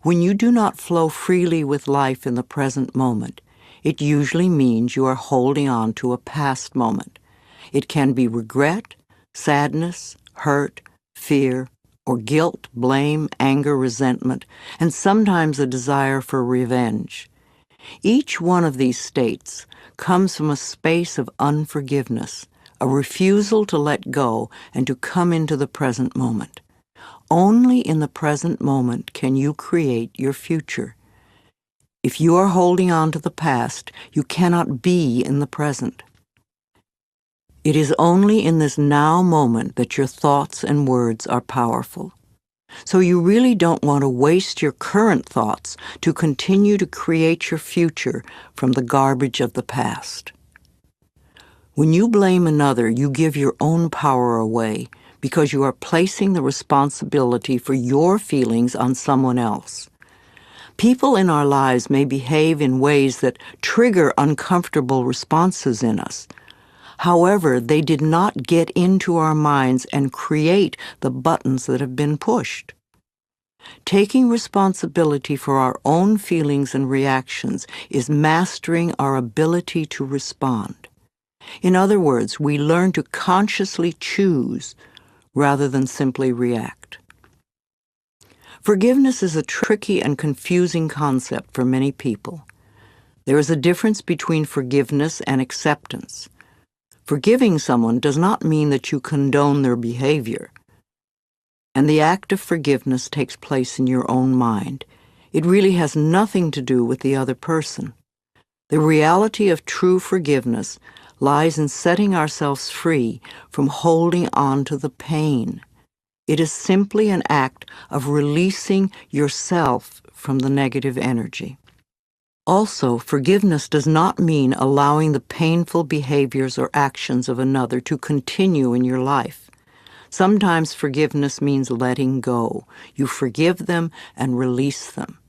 When you do not flow freely with life in the present moment, it usually means you are holding on to a past moment. It can be regret, sadness, hurt, fear, or guilt, blame, anger, resentment, and sometimes a desire for revenge. Each one of these states comes from a space of unforgiveness, a refusal to let go and to come into the present moment. Only in the present moment can you create your future. If you are holding on to the past, you cannot be in the present. It is only in this now moment that your thoughts and words are powerful. So you really don't want to waste your current thoughts to continue to create your future from the garbage of the past. When you blame another, you give your own power away because you are placing the responsibility for your feelings on someone else. People in our lives may behave in ways that trigger uncomfortable responses in us. However, they did not get into our minds and create the buttons that have been pushed. Taking responsibility for our own feelings and reactions is mastering our ability to respond. In other words, we learn to consciously choose rather than simply react. Forgiveness is a tricky and confusing concept for many people. There is a difference between forgiveness and acceptance. Forgiving someone does not mean that you condone their behavior. And the act of forgiveness takes place in your own mind. It really has nothing to do with the other person. The reality of true forgiveness lies in setting ourselves free from holding on to the pain. It is simply an act of releasing yourself from the negative energy. Also, forgiveness does not mean allowing the painful behaviors or actions of another to continue in your life. Sometimes forgiveness means letting go. You forgive them and release them.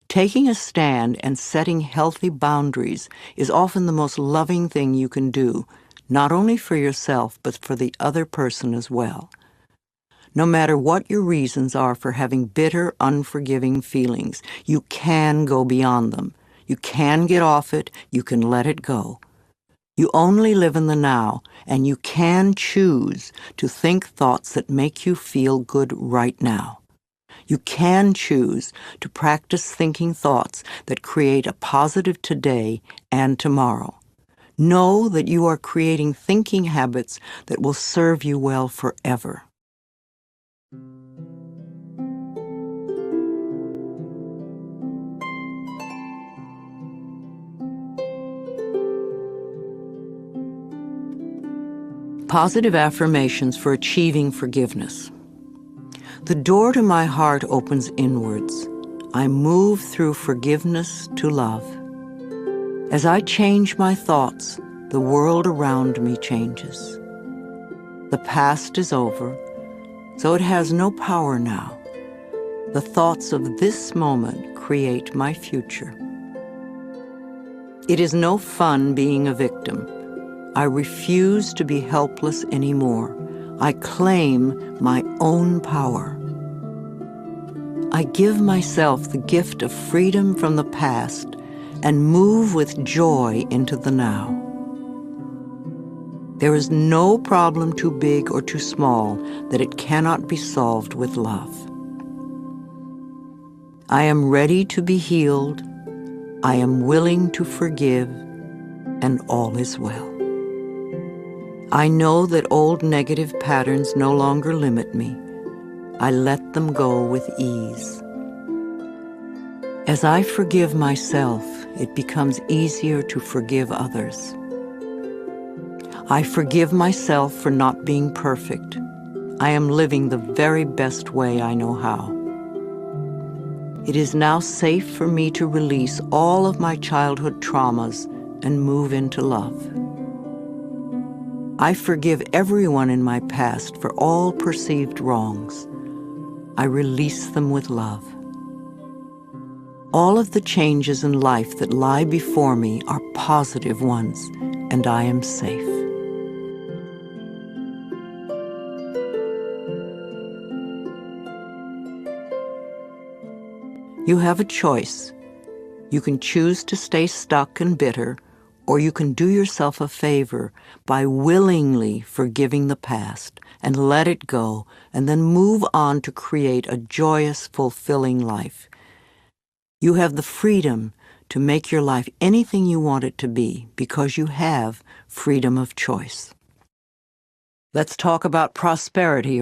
Taking a stand and setting healthy boundaries is often the most loving thing you can do, not only for yourself, but for the other person as well. No matter what your reasons are for having bitter, unforgiving feelings, you can go beyond them. You can get off it. You can let it go. You only live in the now, and you can choose to think thoughts that make you feel good right now. You can choose to practice thinking thoughts that create a positive today and tomorrow. Know that you are creating thinking habits that will serve you well forever. Positive affirmations for achieving forgiveness. The door to my heart opens inwards. I move through forgiveness to love. As I change my thoughts, the world around me changes. The past is over, so it has no power now. The thoughts of this moment create my future. It is no fun being a victim. I refuse to be helpless anymore. I claim my own power. I give myself the gift of freedom from the past and move with joy into the now. There is no problem too big or too small that it cannot be solved with love. I am ready to be healed. I am willing to forgive, and all is well. I know that old negative patterns no longer limit me. I let them go with ease. As I forgive myself, it becomes easier to forgive others. I forgive myself for not being perfect. I am living the very best way I know how. It is now safe for me to release all of my childhood traumas and move into love. I forgive everyone in my past for all perceived wrongs. I release them with love. All of the changes in life that lie before me are positive ones, and I am safe. You have a choice. You can choose to stay stuck and bitter, or you can do yourself a favor by willingly forgiving the past and let it go, and then move on to create a joyous, fulfilling life. You have the freedom to make your life anything you want it to be because you have freedom of choice. Let's talk about prosperity